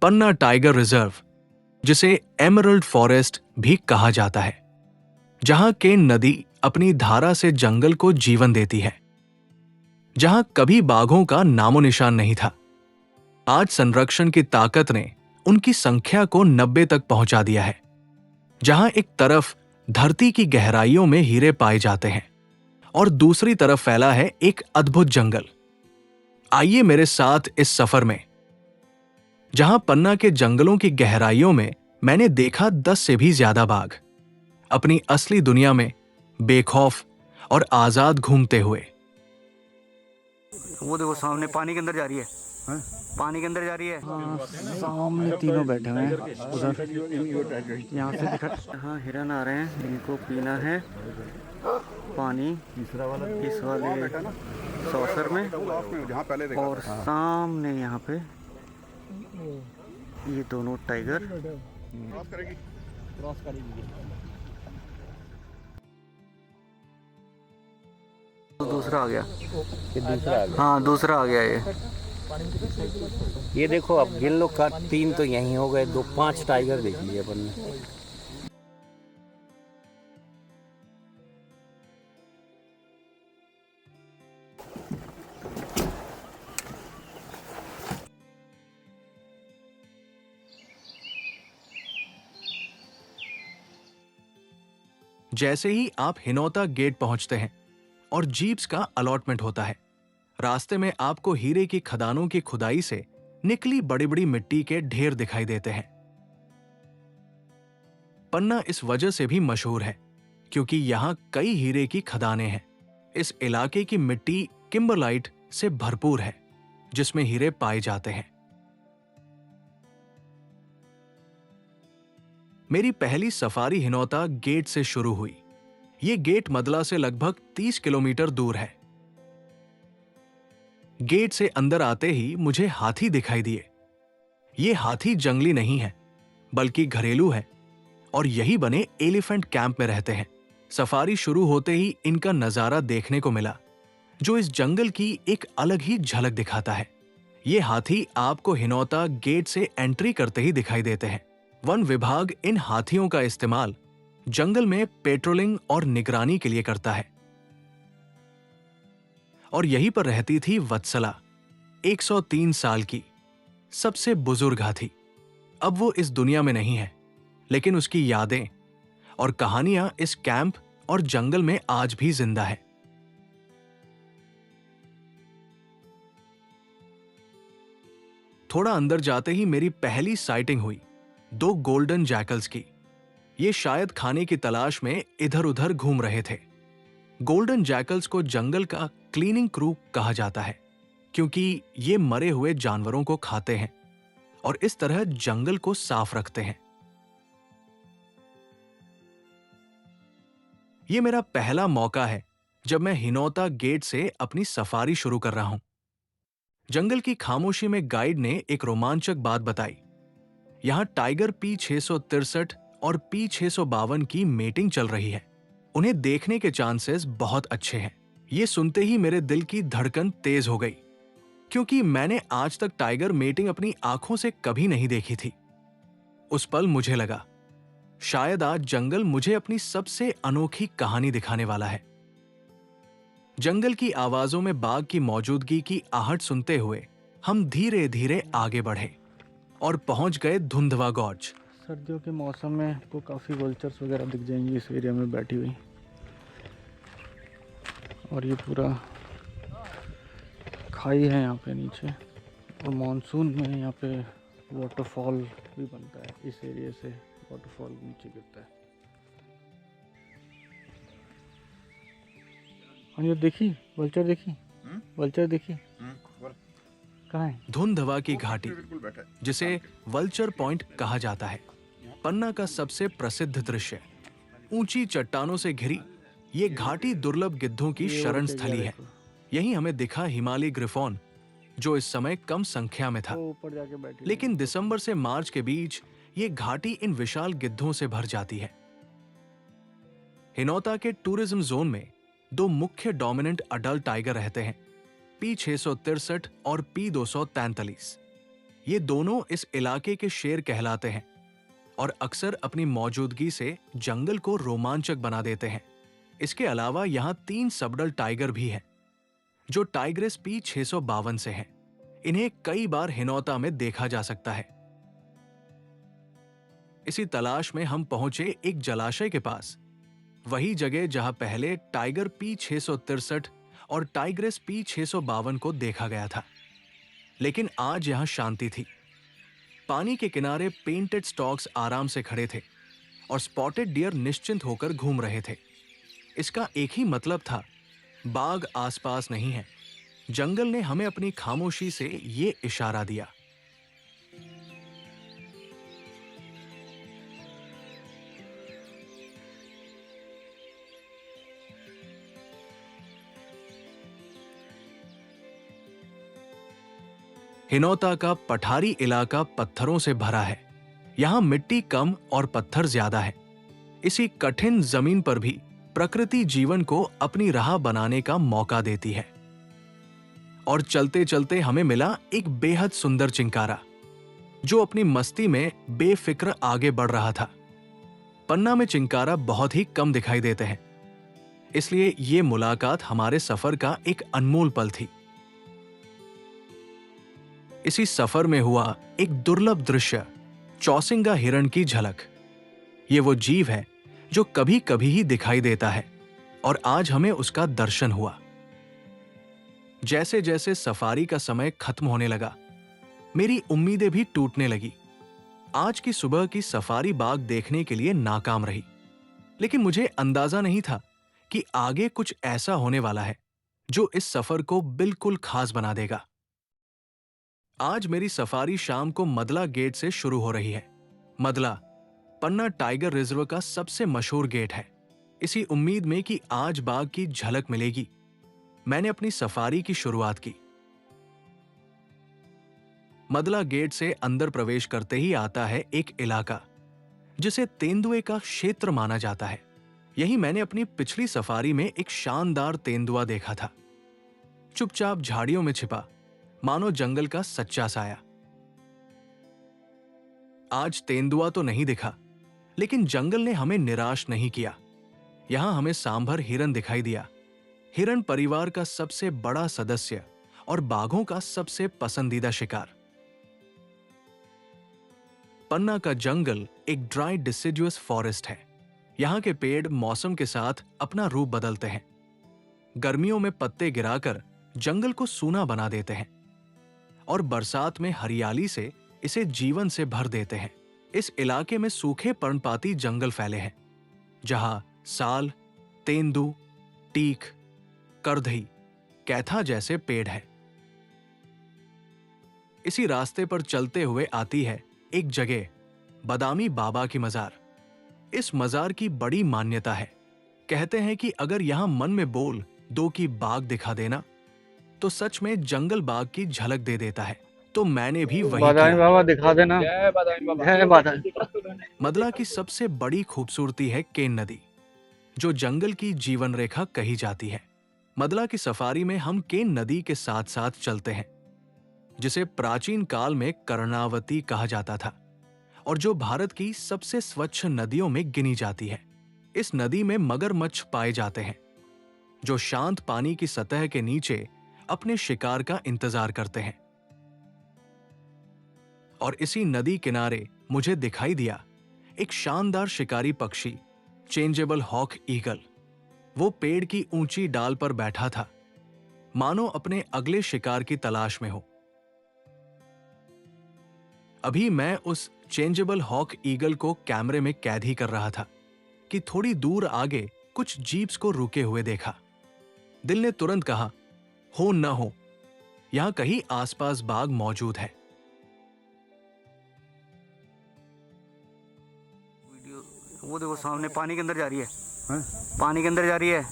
पन्ना tiger reserve, जिसे emerald forest भी कहा जाता है, जहां केन नदी अपनी धारा से जंगल को जीवन देती है, जहां कभी बाघों का नामो निशान नहीं था। आज संरक्षण की ताकत ने उनकी संख्या को 90 तक पहुंचा दिया है। जहां एक तरफ धरती की गहराइयों में हीरे पाए जाते हैं और दूसरी तरफ फैला है एक अद्भुत जंगल। आइए मेरे साथ इस सफर में, जहां पन्ना के जंगलों की गहराइयों में मैंने देखा 10 से भी ज्यादा बाघ अपनी असली दुनिया में बेखौफ और आजाद घूमते हुए। वो देखो सामने पानी के अंदर जा रही है। पानी के अंदर जा रही है। हाँ, सामने तीनों बैठे हुए हैं उधर। यहाँ से दिखा। हाँ, हिरन आ रहे हैं, इनको पीना है पानी इस वाले सॉसर में। और सामने यहाँ पे ये दोनों टाइगर क्रॉस करेगी। दूसरा आ गया। ये दूसरा आ गया। हाँ, दूसरा आ गया ये देखो, अब गिन लो, का 3 तो यहीं हो गए, 2 5 टाइगर देख लिए अपन ने। जैसे ही आप हिनौता गेट पहुंचते हैं और जीप्स का अलॉटमेंट होता है, रास्ते में आपको हीरे की खदानों की खुदाई से निकली बड़ी बड़ी मिट्टी के ढेर दिखाई देते हैं। पन्ना इस वजह से भी मशहूर है क्योंकि यहां कई हीरे की खदानें हैं। इस इलाके की मिट्टी किम्बरलाइट से भरपूर है, जिसमें हीरे पाए जाते हैं। मेरी पहली सफारी हिनौता गेट से शुरू हुई। यह गेट मदला से लगभग 30 किलोमीटर दूर है। गेट से अंदर आते ही मुझे हाथी दिखाई दिए। ये हाथी जंगली नहीं है, बल्कि घरेलू है और यही बने एलिफेंट कैंप में रहते हैं। सफारी शुरू होते ही इनका नजारा देखने को मिला, जो इस जंगल की एक अलग ही झलक दिखाता है। ये हाथी आपको हिनौता गेट से एंट्री करते ही दिखाई देते हैं। वन विभाग इन हाथियों का इस्तेमाल जंगल में पेट्रोलिंग और निगरानी के लिए करता है। और यहीं पर रहती थी वत्सला, 103 साल की सबसे बुजुर्ग हाथी। अब वो इस दुनिया में नहीं है, लेकिन उसकी यादें और कहानियां इस कैंप और जंगल में आज भी जिंदा है। थोड़ा अंदर जाते ही मेरी पहली साइटिंग हुई 2 गोल्डन जैकल्स की। ये शायद खाने की तलाश में इधर उधर घूम रहे थे। गोल्डन जैकल्स को जंगल का क्लीनिंग क्रू कहा जाता है क्योंकि ये मरे हुए जानवरों को खाते हैं और इस तरह जंगल को साफ रखते हैं। ये मेरा पहला मौका है जब मैं हिनौता गेट से अपनी सफारी शुरू कर रहा हूं। जंगल की खामोशी में गाइड ने एक रोमांचक बात बताई। यहां टाइगर P663 और P652 की मेटिंग चल रही है। उन्हें देखने के चांसेस बहुत अच्छे हैं। ये सुनते ही मेरे दिल की धड़कन तेज हो गई, क्योंकि मैंने आज तक टाइगर मेटिंग अपनी आंखों से कभी नहीं देखी थी। उस पल मुझे लगा, शायद आज जंगल मुझे अपनी सबसे अनोखी कहानी दिखाने वाला है। जंगल की आवाजों में बाघ की मौजूदगी की आहट सुनते हुए हम धीरे धीरे आगे बढ़े और पहुंच गए धुंधवा गॉर्ज। सर्दियों के मौसम में आपको काफ़ी वल्चर्स वगैरह दिख जाएंगी इस एरिया में बैठी हुई। और ये पूरा खाई है यहाँ पे नीचे, और मानसून में यहाँ पे वाटरफॉल भी बनता है। इस एरिया से वाटरफॉल नीचे गिरता है। और ये देखी वल्चर, देखी वल्चर, देखी कहाँ है? धुंधवा की घाटी, जिसे वल्चर पॉइंट कहा जाता है, पन्ना का सबसे प्रसिद्ध दृश्य। ऊंची चट्टानों से घिरी ये घाटी दुर्लभ गिद्धों की शरण स्थली है। यहीं हमें दिखा हिमालयी ग्रिफॉन, जो इस समय कम संख्या में था, लेकिन दिसंबर से मार्च के बीच ये घाटी इन विशाल गिद्धों से भर जाती है। हिनौता के टूरिज्म जोन में 2 मुख्य डोमिनेंट अडल्ट टाइगर रहते हैं, P663 और P243। ये दोनों इस इलाके के शेर कहलाते हैं और अक्सर अपनी मौजूदगी से जंगल को रोमांचक बना देते हैं। इसके अलावा यहाँ 3 सबडल टाइगर भी हैं, जो टाइग्रेस पी 652 से हैं। इन्हें कई बार हिनौता में देखा जा सकता है। इसी तलाश में हम पहुंचे एक जलाशय के पास, वही जगह जहां पहले टाइगर पी 663 और टाइग्रेस पी 652 को देखा गया था। लेकिन आज यहां शांति थी। पानी के किनारे पेंटेड स्टॉक्स आराम से खड़े थे और स्पॉटेड डियर निश्चिंत होकर घूम रहे थे। इसका एक ही मतलब था, बाघ आसपास नहीं है। जंगल ने हमें अपनी खामोशी से ये इशारा दिया। हिनौता का पठारी इलाका पत्थरों से भरा है। यहां मिट्टी कम और पत्थर ज्यादा है। इसी कठिन जमीन पर भी प्रकृति जीवन को अपनी राह बनाने का मौका देती है। और चलते चलते हमें मिला एक बेहद सुंदर चिंकारा, जो अपनी मस्ती में बेफिक्र आगे बढ़ रहा था। पन्ना में चिंकारा बहुत ही कम दिखाई देते हैं, इसलिए ये मुलाकात हमारे सफर का एक अनमोल पल थी। इसी सफर में हुआ एक दुर्लभ दृश्य, चौसिंगा हिरण की झलक। ये वो जीव है जो कभी कभी ही दिखाई देता है और आज हमें उसका दर्शन हुआ। जैसे जैसे सफारी का समय खत्म होने लगा, मेरी उम्मीदें भी टूटने लगी। आज की सुबह की सफारी बाग देखने के लिए नाकाम रही, लेकिन मुझे अंदाजा नहीं था कि आगे कुछ ऐसा होने वाला है जो इस सफर को बिल्कुल खास बना देगा। आज मेरी सफारी शाम को मदला गेट से शुरू हो रही है। मदला पन्ना टाइगर रिजर्व का सबसे मशहूर गेट है। इसी उम्मीद में कि आज बाघ की झलक मिलेगी, मैंने अपनी सफारी की शुरुआत की। मदला गेट से अंदर प्रवेश करते ही आता है एक इलाका जिसे तेंदुए का क्षेत्र माना जाता है। यही मैंने अपनी पिछली सफारी में एक शानदार तेंदुआ देखा था, चुपचाप झाड़ियों में छिपा, मानो जंगल का सच्चा साया। आज तेंदुआ तो नहीं दिखा, लेकिन जंगल ने हमें निराश नहीं किया। यहां हमें सांभर हिरन दिखाई दिया। हिरन परिवार का सबसे बड़ा सदस्य और बाघों का सबसे पसंदीदा शिकार। पन्ना का जंगल एक ड्राई डिसिडुअस फॉरेस्ट है। यहां के पेड़ मौसम के साथ अपना रूप बदलते हैं। गर्मियों में पत्ते गिराकर जंगल को सूना बना देते हैं और बरसात में हरियाली से इसे जीवन से भर देते हैं। इस इलाके में सूखे पर्णपाती जंगल फैले हैं, जहां साल, तेंदू, टीक, करधई, कैथा जैसे पेड़ हैं। इसी रास्ते पर चलते हुए आती है एक जगह, बदामी बाबा की मजार। इस मजार की बड़ी मान्यता है। कहते हैं कि अगर यहां मन में बोल दो कि बाघ दिखा देना, तो सच में जंगल बाघ की झलक दे देता है। तो मैंने भी वही बादामी किया। बाबा दिखा देना। जय बादामी। मदला की सबसे बड़ी खूबसूरती है केन नदी, जो जंगल की जीवन रेखा कही जाती है। मदला की सफारी में हम केन नदी के साथ साथ चलते हैं, जिसे प्राचीन काल में कर्णावती कहा जाता था और जो भारत की सबसे स्वच्छ नदियों में गिनी जाती है। इस नदी में मगरमच्छ पाए जाते हैं, जो शांत पानी की सतह के नीचे अपने शिकार का इंतजार करते हैं। और इसी नदी किनारे मुझे दिखाई दिया एक शानदार शिकारी पक्षी, चेंजेबल हॉक ईगल। वो पेड़ की ऊंची डाल पर बैठा था, मानो अपने अगले शिकार की तलाश में हो। अभी मैं उस चेंजेबल हॉक ईगल को कैमरे में कैद ही कर रहा था कि थोड़ी दूर आगे कुछ जीप्स को रुके हुए देखा। दिल ने तुरंत कहा, हो न हो, यहां कहीं आसपास बाघ मौजूद है। वो देखो सामने पानी के अंदर जा रही है। पानी के अंदर जा रही है।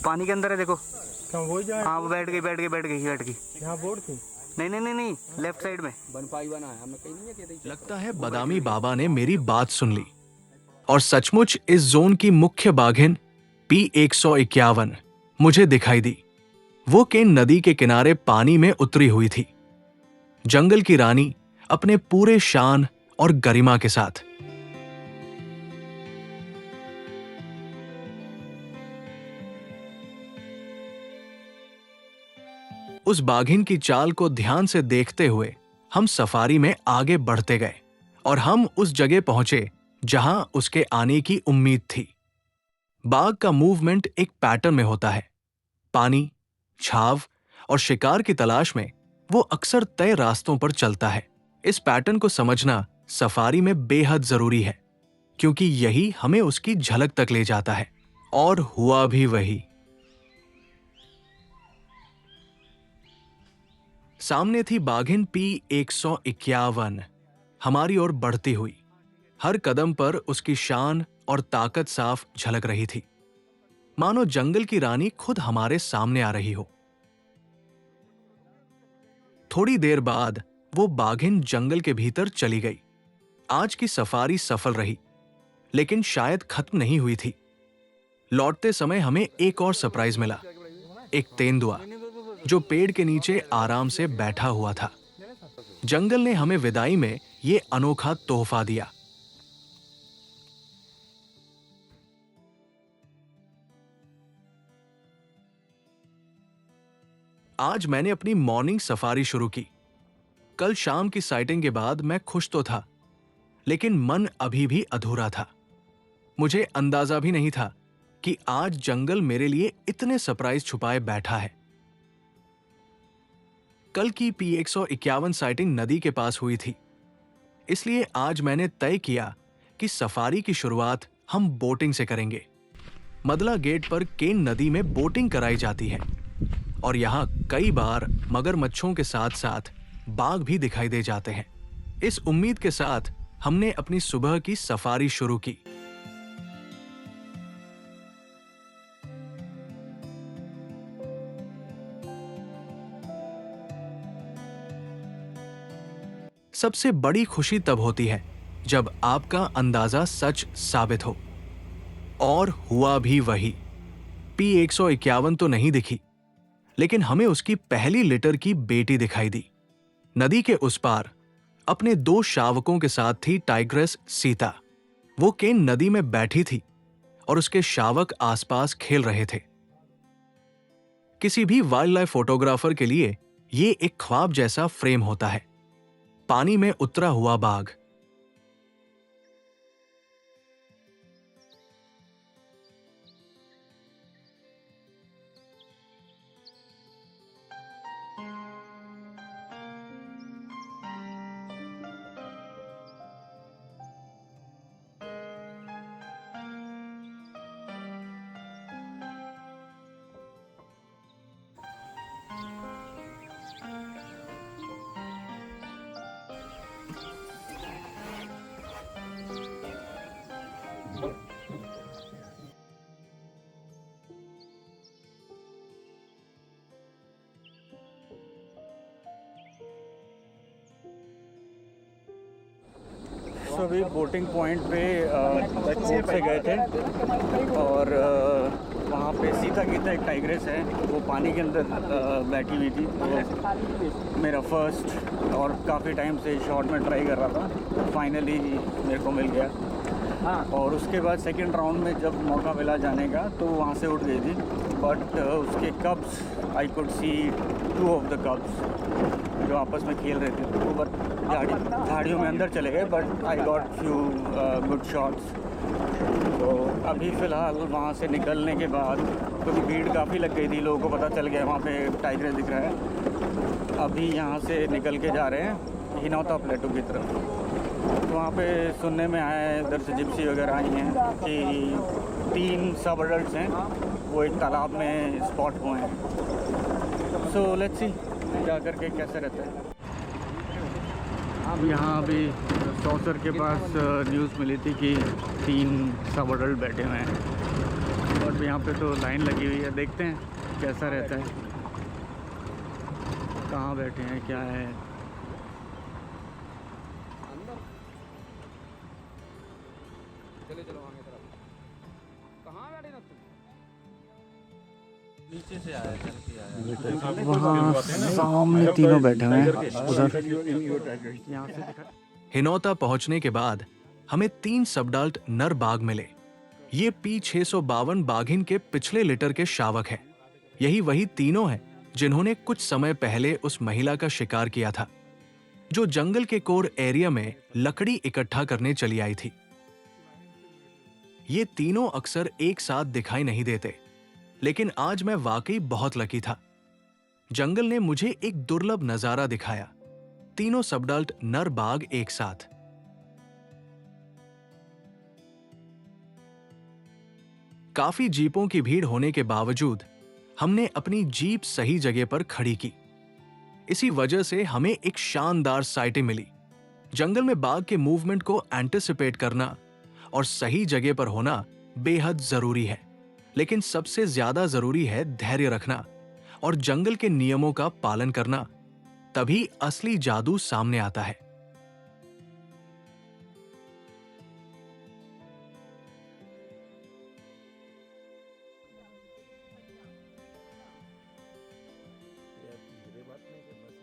पानी के अंदर है, देखो। हाँ, वो बैठ गई। यहाँ बोर्ड थी। नहीं, लेफ्ट साइड में। लगता है बदामी बाबा ने मेरी बात सुन ली और सचमुच इस जोन की मुख्य बाघिन P151 मुझे दिखाई दी। वो केन नदी के किनारे पानी में उतरी हुई थी जंगल की रानी अपने पूरे शान और गरिमा के साथ। उस बाघिन की चाल को ध्यान से देखते हुए हम सफारी में आगे बढ़ते गए और हम उस जगह पहुंचे जहां उसके आने की उम्मीद थी। बाघ का मूवमेंट एक पैटर्न में होता है। पानी, छाव और शिकार की तलाश में वो अक्सर तय रास्तों पर चलता है। इस पैटर्न को समझना सफारी में बेहद जरूरी है, क्योंकि यही हमें उसकी झलक तक ले जाता है। और हुआ भी वही। सामने थी बाघिन P151 हमारी ओर बढ़ती हुई। हर कदम पर उसकी शान और ताकत साफ झलक रही थी, मानो जंगल की रानी खुद हमारे सामने आ रही हो। थोड़ी देर बाद वो बाघिन जंगल के भीतर चली गई। आज की सफारी सफल रही, लेकिन शायद खत्म नहीं हुई थी। लौटते समय हमें एक और सरप्राइज मिला। एक तेंदुआ जो पेड़ के नीचे आराम से बैठा हुआ था। जंगल ने हमें विदाई में ये अनोखा तोहफा दिया। आज मैंने अपनी मॉर्निंग सफारी शुरू की। कल शाम की साइटिंग के बाद मैं खुश तो था, लेकिन मन अभी भी अधूरा था। मुझे अंदाजा भी नहीं था कि आज जंगल मेरे लिए इतने सरप्राइज छुपाए बैठा है। कल की P151 साइटिंग नदी के पास हुई थी, इसलिए आज मैंने तय किया कि सफारी की शुरुआत हम बोटिंग से करेंगे। मदला गेट पर केन नदी में बोटिंग कराई जाती है और यहाँ कई बार मगरमच्छों के साथ साथ बाघ भी दिखाई दे जाते हैं। इस उम्मीद के साथ हमने अपनी सुबह की सफारी शुरू की। सबसे बड़ी खुशी तब होती है जब आपका अंदाजा सच साबित हो। और हुआ भी वही। P151 तो नहीं दिखी, लेकिन हमें उसकी पहली लिटर की बेटी दिखाई दी। नदी के उस पार अपने 2 शावकों के साथ थी टाइग्रेस सीता। वो केन नदी में बैठी थी और उसके शावक आसपास खेल रहे थे। किसी भी वाइल्ड लाइफ फोटोग्राफर के लिए ये एक ख्वाब जैसा फ्रेम होता है। पानी में उतरा हुआ बाघ, तो अभी बोटिंग पॉइंट पे बोट से गए थे और वहाँ पे सीता गीता एक टाइग्रेस है, वो पानी के अंदर बैठी हुई थी। तो मेरा फर्स्ट और काफ़ी टाइम से शॉट में ट्राई कर रहा था, फाइनली मेरे को मिल गया। और उसके बाद सेकंड राउंड में जब मौका मिला जाने का तो वहाँ से उठ गई थी, बट उसके कब्स I could see 2 of the कब्स जो आपस में खेल रहे थे। तो बट झाड़ियों में अंदर चले गए, but I got few good shots. तो अभी फ़िलहाल वहाँ से निकलने के बाद, क्योंकि भीड़ काफ़ी लग गई थी, लोगों को पता चल गया वहाँ पे टाइगर दिख रहा है। अभी यहाँ से निकल के जा रहे हैं हिनौता प्लेटू की तरफ। तो वहाँ पे सुनने में आया है, इधर से जिप्सी वगैरह आई हैं कि 3 सब अडल्ट्स हैं, वो एक तालाब में स्पॉट हुए हैं। सो लेट्स सी जा करके कैसे रहता है। अब यहाँ अभी सौसर के पास न्यूज़ मिली थी कि 3 सब अडल्ट बैठे हुए हैं और यहाँ पे तो लाइन लगी हुई है। देखते हैं कैसा रहता है, कहाँ बैठे हैं, क्या है। चलो चलो आगे तरफ। कहाँ बैठे ना तुम? वहाँ सामने तीनों बैठे हुए हैं उधर। यहाँ से दिखा। हिनौता पहुंचने के बाद हमें 3 सबडाल्ट नर बाघ मिले। ये P652 बाघिन के पिछले लिटर के शावक हैं। यही वही तीनों हैं जिन्होंने कुछ समय पहले उस महिला का शिकार किया था, जो जंगल के कोर एरिया में लकड़ी इकट्ठा करने चली आई थी। ये तीनों अक्सर एक साथ दिखाई नहीं देते, लेकिन आज मैं वाकई बहुत लकी था। जंगल ने मुझे एक दुर्लभ नजारा दिखाया, तीनों सबडाल्ट नर बाघ एक साथ। काफी जीपों की भीड़ होने के बावजूद हमने अपनी जीप सही जगह पर खड़ी की। इसी वजह से हमें एक शानदार साइटें मिली। जंगल में बाघ के मूवमेंट को एंटिसिपेट करना और सही जगह पर होना बेहद जरूरी है, लेकिन सबसे ज्यादा जरूरी है धैर्य रखना और जंगल के नियमों का पालन करना। तभी असली जादू सामने आता है।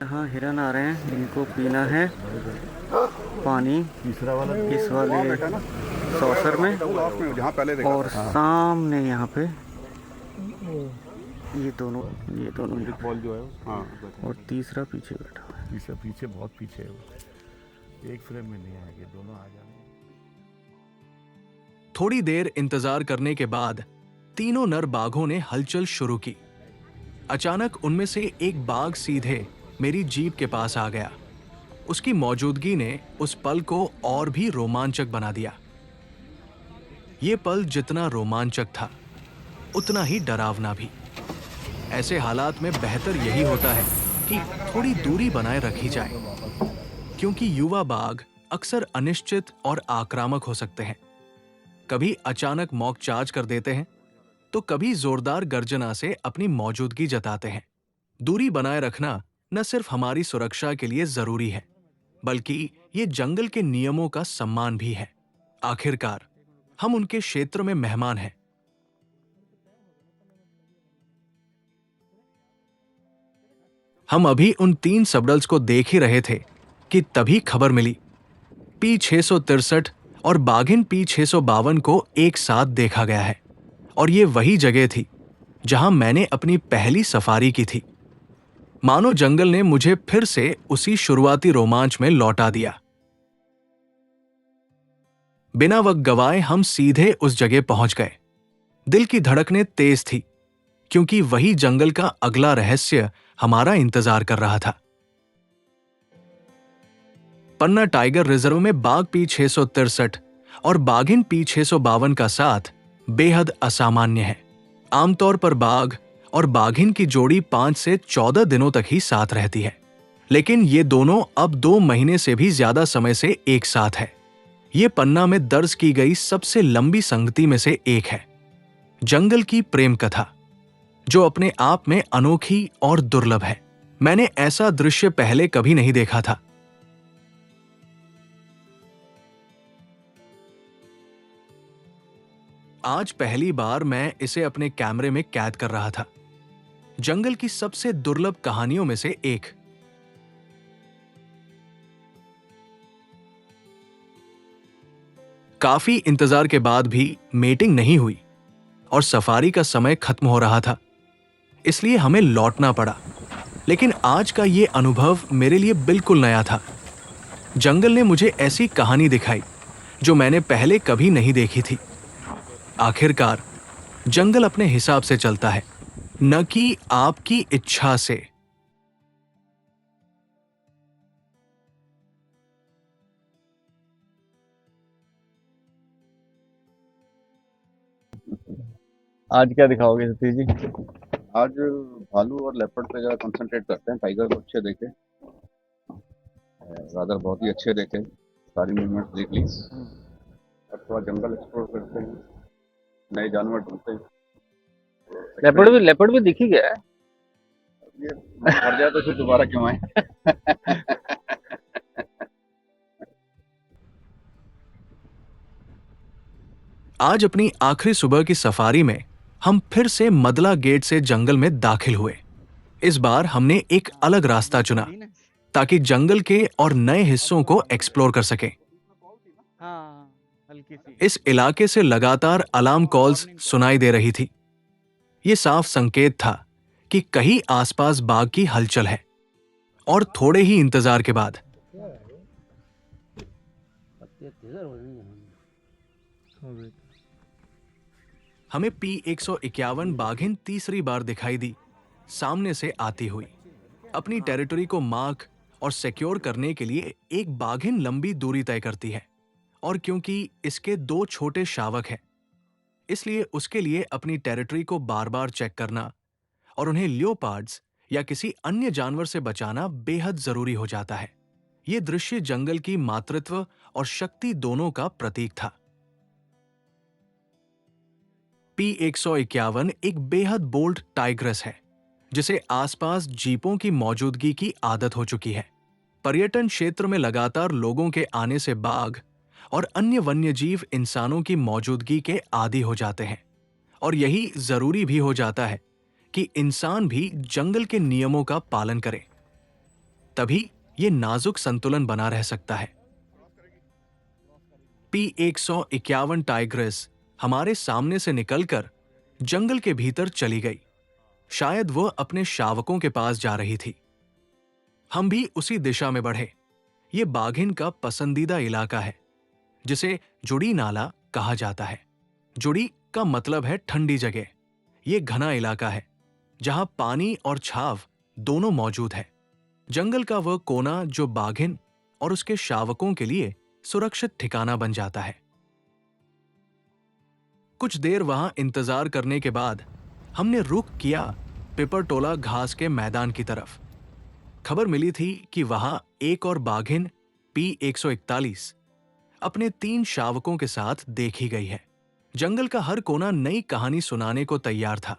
यहाँ हिरन आ रहे हैं, इनको पीना है पानी इस वाले सॉसर में। और सामने यहाँ पे ये दोनों बॉल जो है हाँ, और तीसरा पीछे बैठा हुआ है। पीछे बहुत पीछे है वो, एक फ्रेम में नहीं आएंगे, दोनों आ जाएंगे। थोड़ी देर इंतजार करने के बाद तीनों नर बाघों ने हलचल शुरू की। अचानक उनमें से एक बाघ सीधे मेरी जीप के पास आ गया। उसकी मौजूदगी ने उस पल को और भी रोमांचक बना दिया। ये पल जितना रोमांचक था, उतना ही डरावना भी। ऐसे हालात में बेहतर यही होता है कि थोड़ी दूरी बनाए रखी जाए, क्योंकि युवा बाघ अक्सर अनिश्चित और आक्रामक हो सकते हैं। कभी अचानक मॉक चार्ज कर देते हैं, तो कभी जोरदार गर्जना से अपनी मौजूदगी जताते हैं। दूरी बनाए रखना न सिर्फ हमारी सुरक्षा के लिए जरूरी है, बल्कि ये जंगल के नियमों का सम्मान भी है। आखिरकार हम उनके क्षेत्र में मेहमान हैं। हम अभी उन 3 सबडल्स को देख ही रहे थे कि तभी खबर मिली। P663 और बाघिन P652 को एक साथ देखा गया है, और ये वही जगह थी जहां मैंने अपनी पहली सफारी की थी। मानो जंगल ने मुझे फिर से उसी शुरुआती रोमांच में लौटा दिया। बिना वक्त गवाए हम सीधे उस जगह पहुंच गए। दिल की धड़कनें तेज थी, क्योंकि वही जंगल का अगला रहस्य हमारा इंतजार कर रहा था। पन्ना टाइगर रिजर्व में बाघ P663 और बाघिन P652 का साथ बेहद असामान्य है। आमतौर पर बाघ और बाघिन की जोड़ी 5 से 14 दिनों तक ही साथ रहती है, लेकिन ये दोनों अब 2 महीने से भी ज्यादा समय से एक साथ है। ये पन्ना में दर्ज की गई सबसे लंबी संगति में से एक है। जंगल की प्रेम कथा, जो अपने आप में अनोखी और दुर्लभ है। मैंने ऐसा दृश्य पहले कभी नहीं देखा था। आज पहली बार मैं इसे अपने कैमरे में कैद कर रहा था। जंगल की सबसे दुर्लभ कहानियों में से एक। काफी इंतजार के बाद भी मेटिंग नहीं हुई और सफारी का समय खत्म हो रहा था, इसलिए हमें लौटना पड़ा। लेकिन आज का ये अनुभव मेरे लिए बिल्कुल नया था। जंगल ने मुझे ऐसी कहानी दिखाई जो मैंने पहले कभी नहीं देखी थी। आखिरकार जंगल अपने हिसाब से चलता है, न कि आपकी इच्छा से। आज क्या दिखाओगे सतीश जी? आज भालू और लेपर्ड पे ज़्यादा कंसंट्रेट करते हैं। टाइगर को अच्छे देखे, रादर बहुत ही अच्छे देखे, सारी मूवमेंट देख ली, और थोड़ा जंगल एक्सप्लोर करते हैं, नए जानवर ढूंढते हैं। लेपर्ड भी दिख ही गया है। ये मर जाए तो फिर दोबारा क्यों आए। आज अपनी आखिरी सुबह की सफारी में हम फिर से मदला गेट से जंगल में दाखिल हुए। इस बार हमने एक अलग रास्ता चुना ताकि जंगल के और नए हिस्सों को एक्सप्लोर कर सकें। हाँ, हल्की सी। इस इलाके से लगातार अलार्म कॉल्स सुनाई दे रही थी। ये साफ संकेत था कि कहीं आसपास बाघ की हलचल है। और थोड़े ही इंतजार के बाद हमें P151 बाघिन तीसरी बार दिखाई दी, सामने से आती हुई। अपनी टेरिटरी को मार्क और सिक्योर करने के लिए एक बाघिन लंबी दूरी तय करती है, और क्योंकि इसके 2 छोटे शावक हैं, इसलिए उसके लिए अपनी टेरिटरी को बार-बार चेक करना और उन्हें लियोपार्ड्स या किसी अन्य जानवर से बचाना बेहद जरूरी हो जाता है। यह दृश्य जंगल की मातृत्व और शक्ति दोनों का प्रतीक था। P151 एक बेहद बोल्ड टाइग्रेस है, जिसे आसपास जीपों की मौजूदगी की आदत हो चुकी है। पर्यटन क्षेत्र में लगातार लोगों के आने से बाघ और अन्य वन्यजीव इंसानों की मौजूदगी के आदी हो जाते हैं, और यही जरूरी भी हो जाता है कि इंसान भी जंगल के नियमों का पालन करे, तभी ये नाजुक संतुलन बना रह सकता है। P151 टाइग्रेस हमारे सामने से निकलकर जंगल के भीतर चली गई। शायद वह अपने शावकों के पास जा रही थी। हम भी उसी दिशा में बढ़े। ये बाघिन का पसंदीदा इलाका है, जिसे जुड़ी नाला कहा जाता है। जुड़ी का मतलब है ठंडी जगह। ये घना इलाका है जहां पानी और छाव दोनों मौजूद है। जंगल का वह कोना जो बाघिन और उसके शावकों के लिए सुरक्षित ठिकाना बन जाता है। कुछ देर वहां इंतजार करने के बाद हमने रुख किया पिपरटोला घास के मैदान की तरफ। खबर मिली थी कि वहां एक और बाघिन P141 अपने 3 शावकों के साथ देखी गई है। जंगल का हर कोना नई कहानी सुनाने को तैयार था,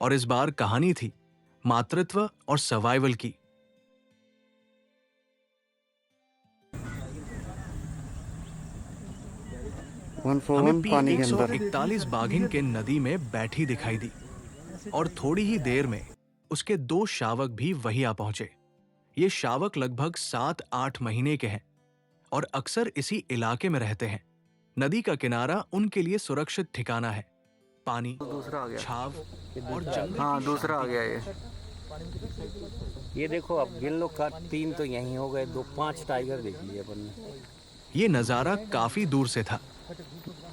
और इस बार कहानी थी मातृत्व और सर्वाइवल की। हमें पानी के अंदर। P141 बाघिन के नदी में बैठी दिखाई दी, और थोड़ी ही देर में उसके 2 शावक भी वहीं आ पहुंचे। ये शावक लगभग 7-8 महीने के हैं और अक्सर इसी इलाके में रहते हैं। नदी का किनारा उनके लिए सुरक्षित ठिकाना है। पानी, दूसरा आ गया। छाव और जंगल हाँ, की दूसरा आ शांति। गया ये। ये देखो अब गिन लो का 3 तो यहीं हो गए, 5 टाइगर देख लिए अपन ने। ये नजारा काफी दूर से था,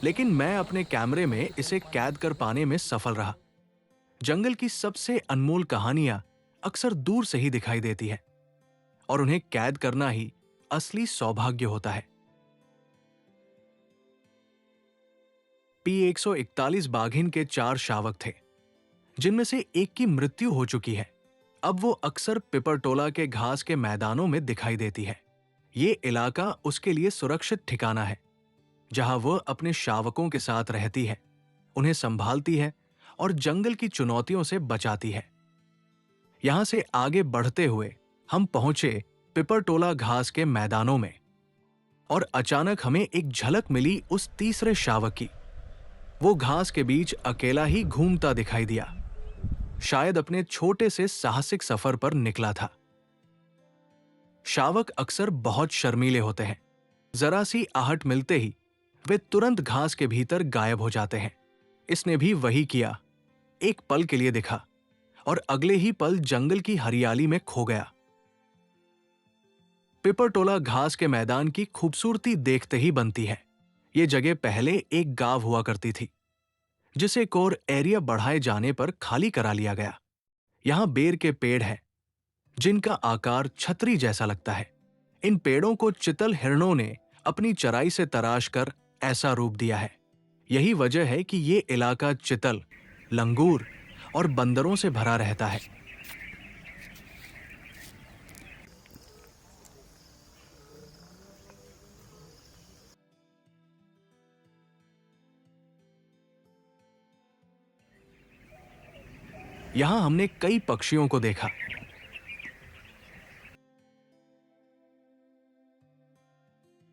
लेकिन मैं अपने कैमरे में इसे कैद कर पाने में सफल रहा। जंगल की सबसे अनमोल कहानियां अक्सर दूर से ही दिखाई देती है, और उन्हें कैद करना ही असली सौभाग्य होता है। P141 बाघिन के 4 शावक थे, जिनमें से एक की मृत्यु हो चुकी है। अब वो अक्सर पिपरटोला के घास के मैदानों में दिखाई देती है। ये इलाका उसके लिए सुरक्षित ठिकाना है, जहां वह अपने शावकों के साथ रहती है, उन्हें संभालती है और जंगल की चुनौतियों से बचाती है। यहां से आगे बढ़ते हुए हम पहुंचे पिपरटोला घास के मैदानों में, और अचानक हमें एक झलक मिली उस तीसरे शावक की। वो घास के बीच अकेला ही घूमता दिखाई दिया, शायद अपने छोटे से साहसिक सफर पर निकला था। शावक अक्सर बहुत शर्मीले होते हैं। जरा सी आहट मिलते ही वे तुरंत घास के भीतर गायब हो जाते हैं। इसने भी वही किया। एक पल के लिए दिखा और अगले ही पल जंगल की हरियाली में खो गया। पिपरटोला घास के मैदान की खूबसूरती देखते ही बनती है। ये जगह पहले एक गांव हुआ करती थी, जिसे कोर एरिया बढ़ाए जाने पर खाली करा लिया गया। यहां बेर के पेड़ हैं, जिनका आकार छतरी जैसा लगता है। इन पेड़ों को चितल हिरणों ने अपनी चराई से तराश कर ऐसा रूप दिया है। यही वजह है कि ये इलाका चितल, लंगूर और बंदरों से भरा रहता है। यहां हमने कई पक्षियों को देखा।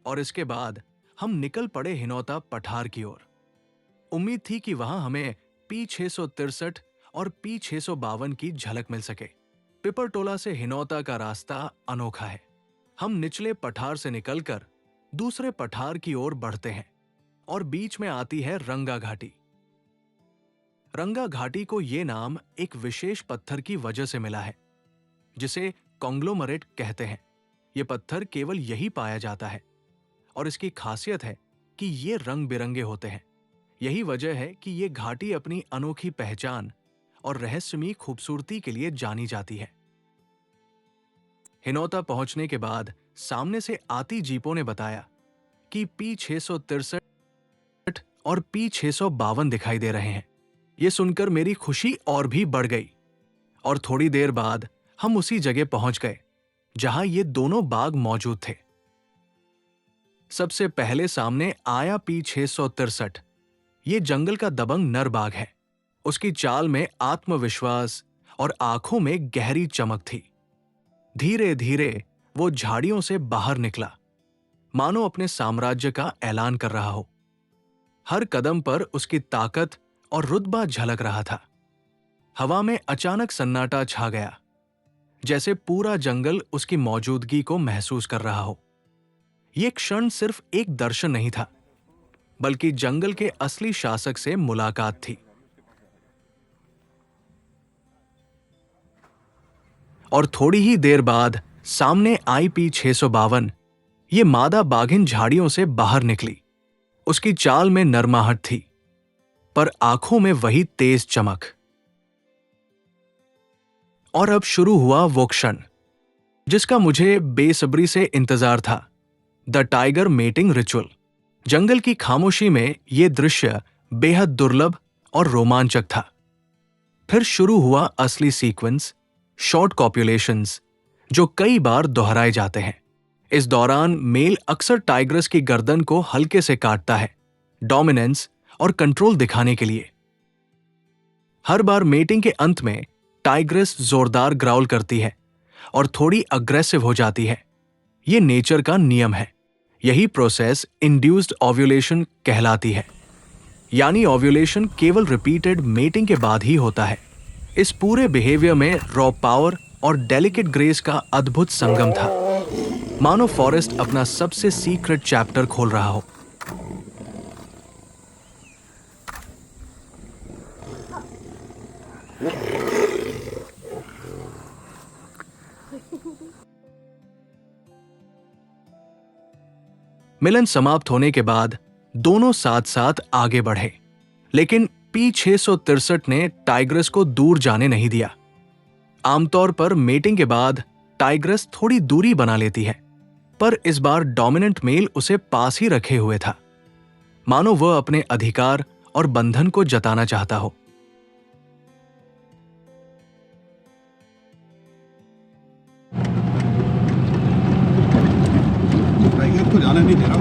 और इसके बाद हम निकल पड़े हिनौता पठार की ओर। उम्मीद थी कि वहां हमें P663 और P652 की झलक मिल सके। पिपरटोला से हिनौता का रास्ता अनोखा है। हम निचले पठार से निकलकर दूसरे पठार की ओर बढ़ते हैं और बीच में आती है रंगा घाटी। रंगा घाटी को यह नाम एक विशेष पत्थर की वजह से मिला है, जिसे कॉन्ग्लोमरेट कहते हैं। यह पत्थर केवल यही पाया जाता है और इसकी खासियत है कि ये रंग बिरंगे होते हैं। यही वजह है कि ये घाटी अपनी अनोखी पहचान और रहस्यमयी खूबसूरती के लिए जानी जाती है। हिनौता पहुंचने के बाद सामने से आती जीपों ने बताया कि P663 और P652 दिखाई दे रहे हैं। ये सुनकर मेरी खुशी और भी बढ़ गई और थोड़ी देर बाद हम उसी जगह पहुंच गए जहां ये दोनों बाग मौजूद थे। सबसे पहले सामने आया P663। ये जंगल का दबंग नर बाघ है। उसकी चाल में आत्मविश्वास और आंखों में गहरी चमक थी। धीरे धीरे वो झाड़ियों से बाहर निकला, मानो अपने साम्राज्य का ऐलान कर रहा हो। हर कदम पर उसकी ताकत और रुतबा झलक रहा था। हवा में अचानक सन्नाटा छा गया, जैसे पूरा जंगल उसकी मौजूदगी को महसूस कर रहा हो। यह क्षण सिर्फ एक दर्शन नहीं था, बल्कि जंगल के असली शासक से मुलाकात थी। और थोड़ी ही देर बाद सामने आई P652। ये मादा बाघिन झाड़ियों से बाहर निकली। उसकी चाल में नरमाहट थी, पर आंखों में वही तेज चमक। और अब शुरू हुआ वो क्षण जिसका मुझे बेसब्री से इंतजार था, द टाइगर मेटिंग रिचुअल। जंगल की खामोशी में यह दृश्य बेहद दुर्लभ और रोमांचक था। फिर शुरू हुआ असली सीक्वेंस, शॉर्ट कॉपुलेशंस, जो कई बार दोहराए जाते हैं। इस दौरान मेल अक्सर टाइग्रस की गर्दन को हल्के से काटता है, डोमिनेंस और कंट्रोल दिखाने के लिए। हर बार मेटिंग के अंत में टाइग्रस जोरदार ग्राउल करती है और थोड़ी अग्रेसिव हो जाती है। यह नेचर का नियम है। यही प्रोसेस इंड्यूस्ड ओव्यूलेशन कहलाती है, यानी ओव्यूलेशन केवल रिपीटेड मेटिंग के बाद ही होता है। इस पूरे बिहेवियर में रॉ पावर और डेलिकेट ग्रेस का अद्भुत संगम था, मानो फॉरेस्ट अपना सबसे सीक्रेट चैप्टर खोल रहा हो। मिलन समाप्त होने के बाद दोनों साथ साथ आगे बढ़े, लेकिन P663 ने टाइग्रस को दूर जाने नहीं दिया। आमतौर पर मेटिंग के बाद टाइग्रस थोड़ी दूरी बना लेती है, पर इस बार डोमिनेंट मेल उसे पास ही रखे हुए था, मानो वह अपने अधिकार और बंधन को जताना चाहता हो। टाइगर को जाने नहीं दे रहा।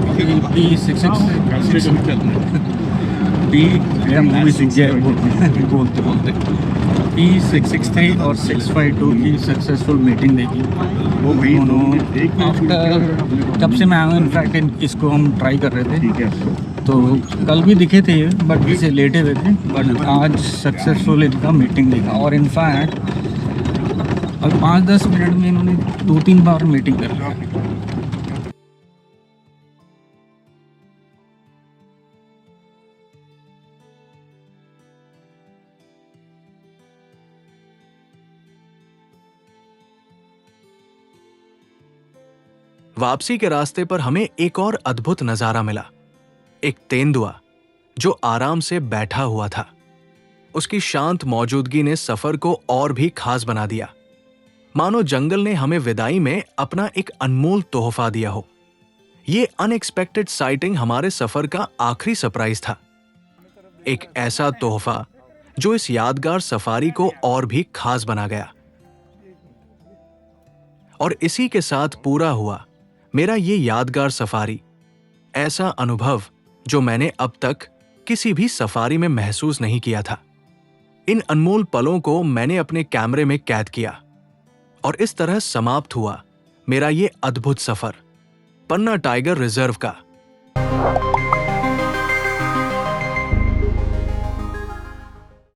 P663 और 652 की सक्सेसफुल मीटिंग देखी। वो भी दोनों आफ्टर जब से मैं आया हूँ, इनफैक्ट इसको हम ट्राई कर रहे थे। ठीक है। तो कल भी दिखे थे बट इसे लेटे हुए थे, बट आज सक्सेसफुल इनका मीटिंग देखा। और इनफैक्ट अब 5-10 मिनट में इन्होंने 2-3 बार मीटिंग कर लिया। वापसी के रास्ते पर हमें एक और अद्भुत नजारा मिला। एक तेंदुआ जो आराम से बैठा हुआ था। उसकी शांत मौजूदगी ने सफर को और भी खास बना दिया, मानो जंगल ने हमें विदाई में अपना एक अनमोल तोहफा दिया हो। ये अनएक्सपेक्टेड साइटिंग हमारे सफर का आखिरी सरप्राइज था, एक ऐसा तोहफा जो इस यादगार सफारी को और भी खास बना गया। और इसी के साथ पूरा हुआ मेरा ये यादगार सफारी, ऐसा अनुभव जो मैंने अब तक किसी भी सफारी में महसूस नहीं किया था। इन अनमोल पलों को मैंने अपने कैमरे में कैद किया और इस तरह समाप्त हुआ मेरा ये अद्भुत सफर पन्ना टाइगर रिजर्व का।